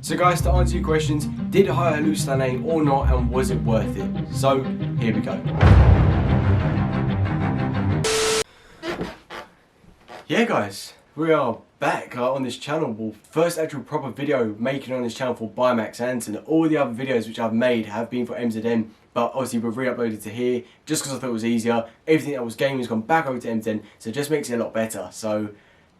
So guys, to answer your questions, did I hallucinate or not, and was it worth it? So, here we go. Yeah guys, we are back on this channel. Well, first actual proper video making on this channel for Max Anson. All the other videos which I've made have been for MZN, but obviously we've re-uploaded to here just because I thought it was easier. Everything that was gaming has gone back over to MZN, so it just makes it a lot better. So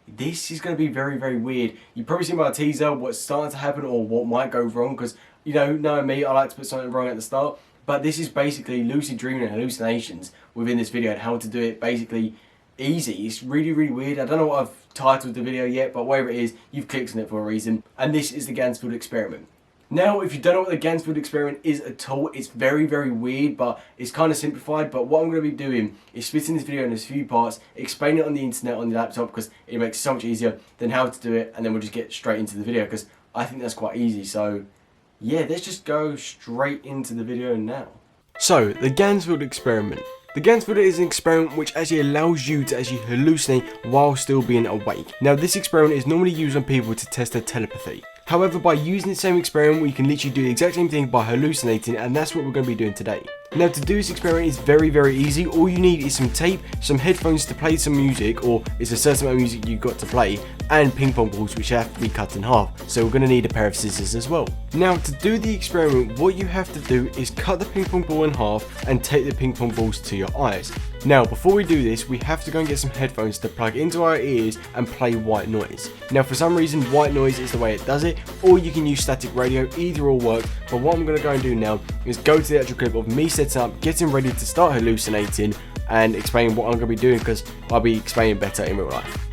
this is going to be very, very weird. You've probably seen my teaser what's starting to happen or what might go wrong, because, you know, knowing me, I like to put something wrong at the start. But this is basically lucid dreaming and hallucinations within this video, and how to do it basically easy. It's really, really weird. I don't know what I've titled the video yet, but whatever it is, you've clicked on it for a reason. And this is the Ganzfeld experiment. Now, if you don't know what the Ganzfeld experiment is at all, it's very, very weird, but it's kind of simplified. But what I'm going to be doing is splitting this video into a few parts, explain it on the internet, on the laptop, because it makes it so much easier than how to do it, and then we'll just get straight into the video, because I think that's quite easy. So, yeah, let's just go straight into the video now. So, the Ganzfeld experiment. The Ganzfeld is an experiment which actually allows you to actually hallucinate while still being awake. Now, this experiment is normally used on people to test their telepathy. However, by using the same experiment, we can literally do the exact same thing by hallucinating, and that's what we're going to be doing today. Now, to do this experiment is very, very easy. All you need is some tape, some headphones to play some music, or it's a certain amount of music you've got to play, and ping pong balls which have to be cut in half. So we're going to need a pair of scissors as well. Now, to do the experiment, what you have to do is cut the ping pong ball in half and take the ping pong balls to your eyes. Now, before we do this, we have to go and get some headphones to plug into our ears and play white noise. Now, for some reason, white noise is the way it does it, or you can use static radio, either will work. But what I'm going to go and do now is go to the actual clip of me setting up, getting ready to start hallucinating, and explain what I'm going to be doing, because I'll be explaining better in real life.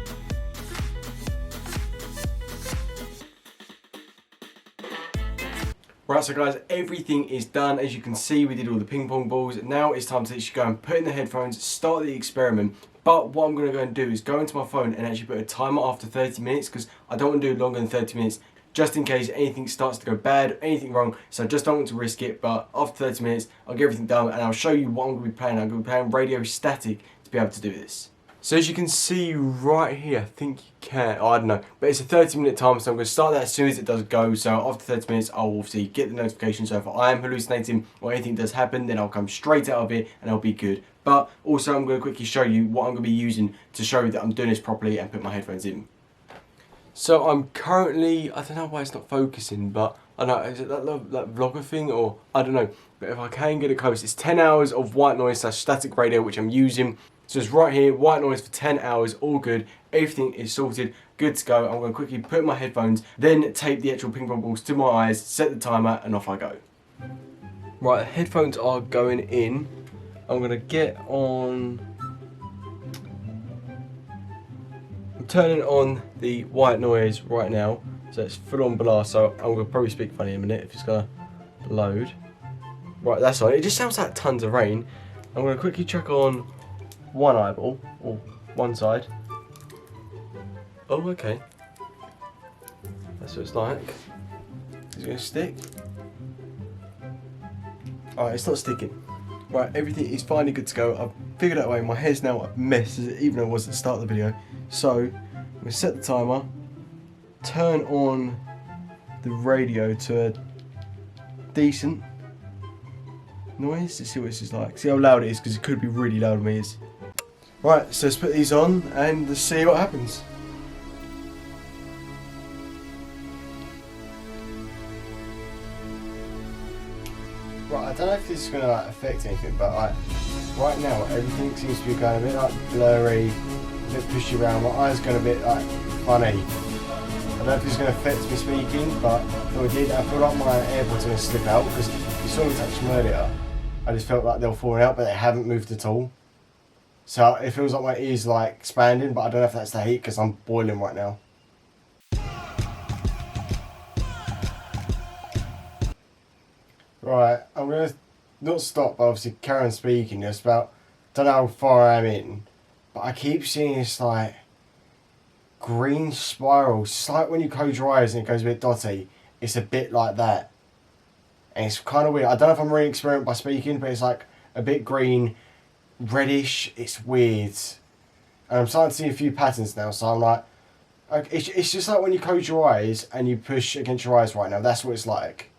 Right, so guys, everything is done. As you can see, we did all the ping pong balls. Now it's time to actually go and put in the headphones, start the experiment. But what I'm going to go and do is go into my phone and actually put a timer after 30 minutes, because I don't want to do longer than 30 minutes, just in case anything starts to go bad, anything wrong. So I just don't want to risk it. But after 30 minutes, I'll get everything done and I'll show you what I'm going to be playing. I'm going to be playing radio static to be able to do this. So as you can see right here, I think you can, I don't know, but it's a 30-minute timer, so I'm going to start that as soon as it does go. So after 30 minutes, I'll obviously get the notification. So if I am hallucinating or anything does happen, then I'll come straight out of it and I'll be good. But also I'm going to quickly show you what I'm going to be using to show you that I'm doing this properly and put my headphones in. So I'm currently, I don't know why it's not focusing, but I don't know, is it that vlogger thing, or I don't know. But if I can get it close, it's 10 hours of white noise / static radio, which I'm using. So it's right here, white noise for 10 hours, all good. Everything is sorted, good to go. I'm going to quickly put in my headphones, then tape the actual ping pong balls to my eyes, set the timer, and off I go. Right, the headphones are going in. I'm going to get on... I'm turning on the white noise right now. So it's full on blast, so I'm going to probably speak funny in a minute if it's going to load. Right, that's on. It just sounds like tons of rain. I'm going to quickly check on one eyeball, or one side. Oh, okay. That's what it's like. Is it going to stick? Alright, it's not sticking. Right, everything is finally good to go. I've figured out a way. My hair's now a mess, even though it was at the start of the video. So, I'm going to set the timer, turn on the radio to a decent noise. Let's see what this is like. See how loud it is, because it could be really loud when it is. Right, so let's put these on and let's see what happens. Right, I don't know if this is going to affect anything, but right now everything seems to be going a bit blurry, a bit pushy around. My eyes going a bit funny. I don't know if this is going to affect me speaking, but if it did, I feel like my AirPods are going to slip out, because you saw me touch them earlier. I just felt like they were falling out, but they haven't moved at all. So it feels like my ears expanding, but I don't know if that's the heat, because I'm boiling right now. Right, I'm going to not stop, but obviously carry on speaking. Just about, don't know how far I'm in, but I keep seeing this green spiral. It's like when you close your eyes and it goes a bit dotty. It's a bit like that. And it's kind of weird. I don't know if I'm really experienced by speaking, but it's like a bit green, reddish. It's weird. And I'm starting to see a few patterns now, so I'm like, Like, it's just like when you close your eyes and you push against your eyes right now. That's what it's like.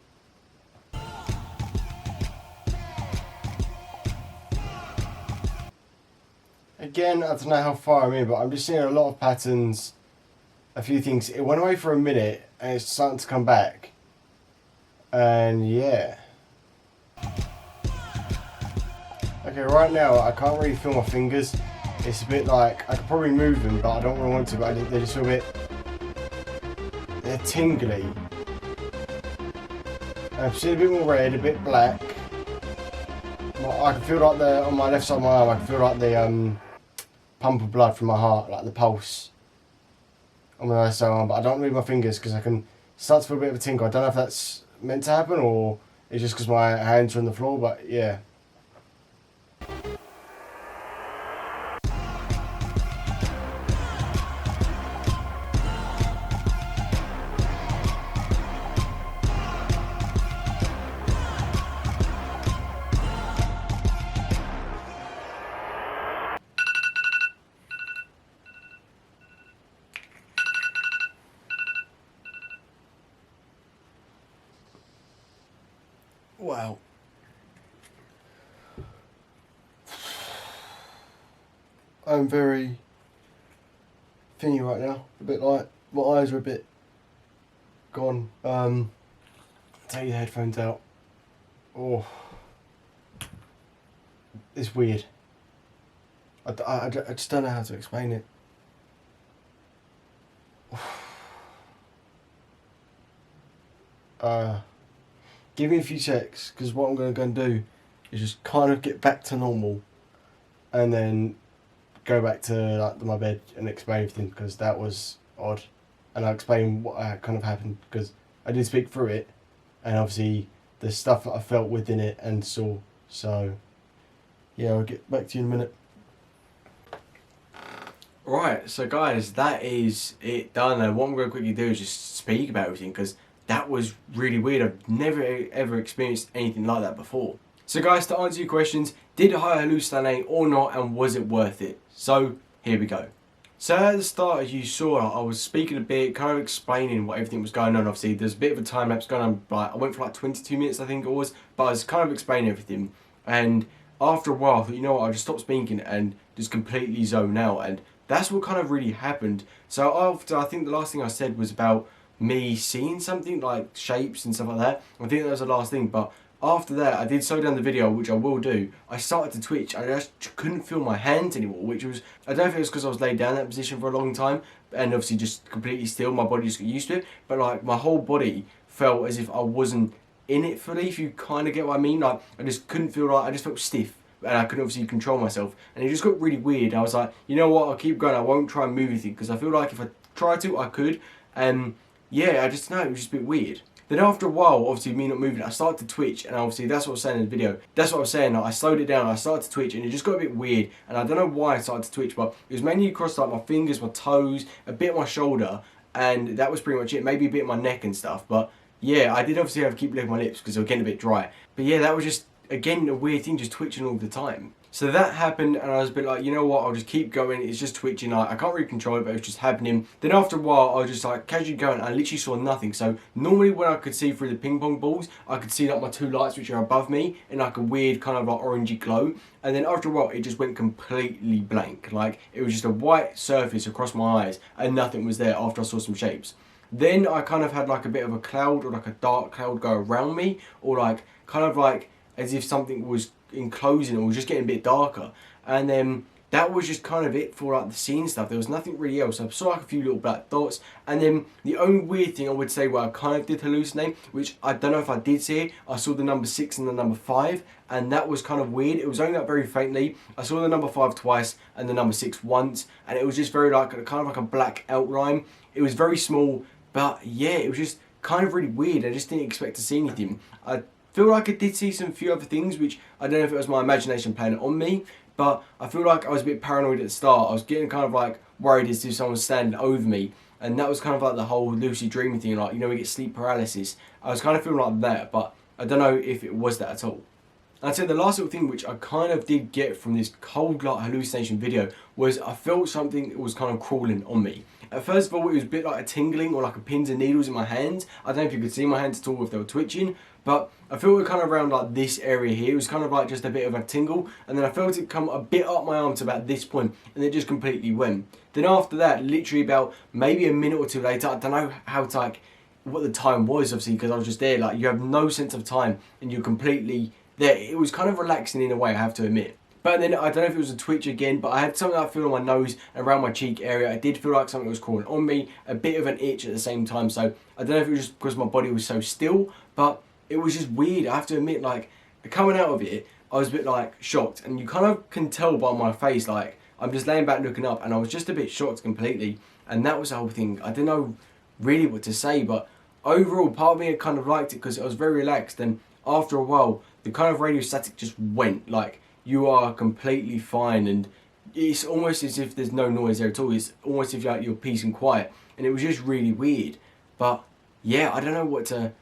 Again, I don't know how far I'm in, but I'm just seeing a lot of patterns. A few things. It went away for a minute and it's starting to come back. And yeah. Okay, right now I can't really feel my fingers. It's a bit like, I could probably move them, but I don't really want to, but they just feel a bit, they're tingly. And I've seen a bit more red, a bit black. I can feel like on my left side of my arm, I can feel like the pump of blood from my heart, like the pulse on my left side of my arm, but I don't move my fingers because I can start to feel a bit of a tingle. I don't know if that's meant to happen or it's just because my hands are on the floor, but yeah. Wow. I'm very thingy right now. A bit like, my eyes are a bit gone. Take your headphones out. Oh. It's weird. I just don't know how to explain it. Give me a few secs, because what I'm going to go and do is just kind of get back to normal and then go back to like my bed and explain everything, because that was odd. And I'll explain what kind of happened, because I did speak through it and obviously the stuff that I felt within it and saw. So yeah, I'll get back to you in a minute. Right, so guys, that is it done. And what I'm going to quickly do is just speak about everything, because that was really weird. I've never ever experienced anything like that before. So guys, to answer your questions, did I hallucinate or not, and was it worth it? So here we go. So at the start, as you saw, I was speaking a bit, kind of explaining what everything was going on. Obviously, there's a bit of a time lapse going on. Like, I went for like 22 minutes, I think it was, but I was kind of explaining everything. And after a while, I thought, you know what, I'll just stop speaking and just completely zone out. And that's what kind of really happened. So after, I think the last thing I said was about me seeing something like shapes and stuff like that. I think that was the last thing, but after that I did slow down the video, which I will do. I started to twitch. I just couldn't feel my hands anymore, which was, I don't know if it was because I was laid down in that position for a long time and obviously just completely still, my body just got used to it, but like my whole body felt as if I wasn't in it fully, if you kind of get what I mean. Like I just couldn't feel, like I just felt stiff and I couldn't obviously control myself, and it just got really weird. I was like, you know what, I'll keep going, I won't try and move anything, because I feel like if I tried to, I could. And yeah, I just know it was just a bit weird. Then after a while, obviously me not moving, I started to twitch, and obviously that's what I was saying in the video. That's what I was saying, like, I slowed it down, I started to twitch, and it just got a bit weird. And I don't know why I started to twitch, but it was mainly across like my fingers, my toes, a bit of my shoulder, and that was pretty much it. Maybe a bit of my neck and stuff, but yeah, I did obviously have to keep licking my lips because they were getting a bit dry. But yeah, that was just, again, a weird thing, just twitching all the time. So that happened, and I was a bit like, you know what, I'll just keep going, it's just twitching, I can't really control it, but it was just happening. Then after a while, I was just like casually going, I literally saw nothing. So normally when I could see through the ping pong balls, I could see like my two lights which are above me in like a weird kind of like orangey glow. And then after a while, it just went completely blank. Like it was just a white surface across my eyes and nothing was there after I saw some shapes. Then I kind of had like a bit of a cloud, or like a dark cloud go around me, or like kind of like as if something was enclosing or was just getting a bit darker. And then that was just kind of it for like the scene stuff. There was nothing really else. I saw like a few little black dots, and then the only weird thing I would say where I kind of did hallucinate, which I don't know if I did see it, I saw the number 6 and the number 5, and that was kind of weird. It was only like very faintly. I saw the number 5 twice and the number 6 once, and it was just very like kind of like a black outline. It was very small, but yeah, it was just kind of really weird. I just didn't expect to see anything. I feel like I did see some few other things, which I don't know if it was my imagination playing on me, but I feel like I was a bit paranoid at the start. I was getting kind of like worried as if someone was standing over me, and that was kind of like the whole lucid dreaming thing, like, you know, we get sleep paralysis. I was kind of feeling like that, but I don't know if it was that at all. I'd say the last little thing which I kind of did get from this cold light hallucination video was I felt something that was kind of crawling on me. At first of all, it was a bit like a tingling or like a pins and needles in my hands. I don't know if you could see my hands at all if they were twitching, but I felt it kind of around like this area here. It was kind of like just a bit of a tingle, and then I felt it come a bit up my arm to about this point, and it just completely went. Then after that, literally about maybe a minute or two later, I don't know how to like what the time was, obviously, because I was just there. Like, you have no sense of time and you're completely there. It was kind of relaxing in a way, I have to admit. But then I don't know if it was a twitch again, but I had something I feel on my nose and around my cheek area. I did feel like something was crawling on me, a bit of an itch at the same time. So I don't know if it was just because my body was so still, but it was just weird. I have to admit, like, coming out of it, I was a bit like shocked, and you kind of can tell by my face, like, I'm just laying back looking up, and I was just a bit shocked completely. And that was the whole thing. I didn't know really what to say, but overall, part of me kind of liked it because I was very relaxed, and after a while, the kind of radio static just went. Like, you are completely fine, and it's almost as if there's no noise there at all. It's almost as if like you're peace and quiet, and it was just really weird. But yeah, I don't know what to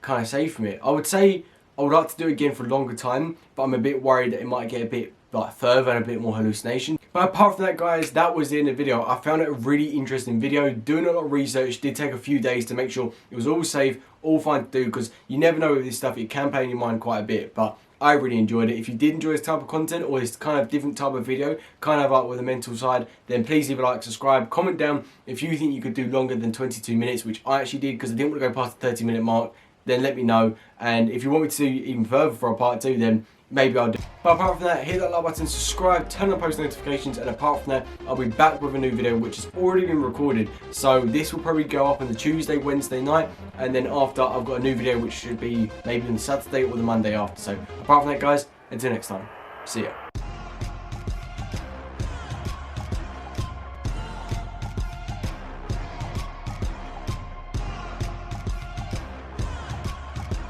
kind of say from it. I would say I would like to do it again for a longer time, but I'm a bit worried that it might get a bit like further and a bit more hallucination. But apart from that, guys, that was the end of the video. I found it a really interesting video. Doing a lot of research, did take a few days to make sure it was all safe, all fine to do, because you never know with this stuff, it can play in your mind quite a bit. But I really enjoyed it. If you did enjoy this type of content or this kind of different type of video, kind of like with the mental side, then please leave a like, subscribe, comment down if you think you could do longer than 22 minutes, which I actually did because I didn't want to go past the 30-minute mark. Then let me know, and if you want me to do even further for a part 2, then maybe I'll do. But apart from that, hit that like button, subscribe, turn on post notifications, and apart from that, I'll be back with a new video which has already been recorded. So this will probably go up on the Tuesday, Wednesday night, and then after I've got a new video which should be maybe on the Saturday or the Monday after. So apart from that, guys, until next time, see ya.